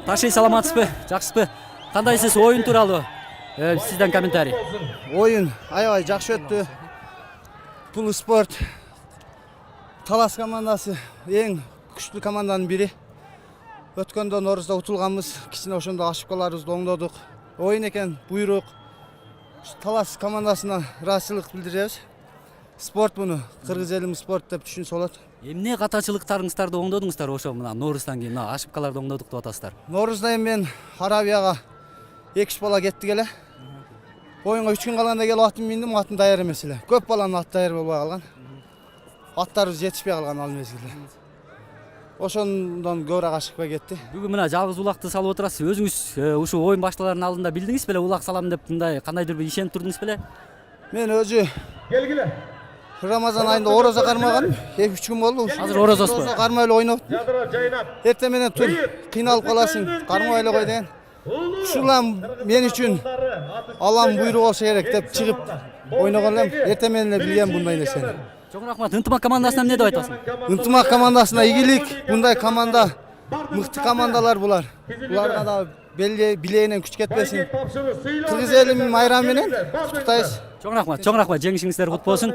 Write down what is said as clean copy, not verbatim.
Таший, саламатсызбы? Жакшысызбы? Кандайсыз оюн тууралуу? Сизден комментарий. Oyun aябай жакшы өттү. Бул спорт Талас командасы эң күчтүү команданын бири. Өткөндө Норузда утулганбыз, кичине ошондо ошибкаларыбызды оңдодук. Оюн экен, буйрук. Талас командасына ыраазычылык билдиребиз. Спорт муну кыргыз элим спорт деп түшүнсө болот. Эмне катачылыктарыңыздарды оңдодуңуздар ошо мына Норуздан кийин, мына ошибкаларды оңдодук деп атасыздар. Норузда мен Арабияга 2 бала кеттик эле. Оюнга 3 күн калганда келип атын миндим, атым даяр эмес эле. Көп баланын аты даяр болбой калган. Аттарыбыз жетишпей калган ал мезгилде. Ошондон көбүрөөк ашыкпай кетти. Бүгүн мына жалгыз улакты салып отурасыз. Өзүңүз ушу оюн башталарынын алдында билдиңиз беле, улак салам деп мындай кандайдыр бир ишенип турдуңуз беле? Мен өзү Рамазан айында орозо кармаган, 2-3 күн болду. Азыр орозосузбу? Орозо кармай эле ойноп. Эртең менен тур, кыйналып каласың, кармай эле кой деген. Ушулам мен үчүн Алланын буйругу болсо керек деп чыгып ойногон элем. Эртең менен эле билгем мындай нерсени. Чоң рахмат. Ынтымак командасына эмне деп айтасың? Ынтымак командасына ийгилик, мындай команда мыкты командалар булар. Буларга да билегинен күч кетпесин. Кыргыз элим майрамы менен куттуктайбыз. Чоң рахмат, жеңишиңиздер кут болсун.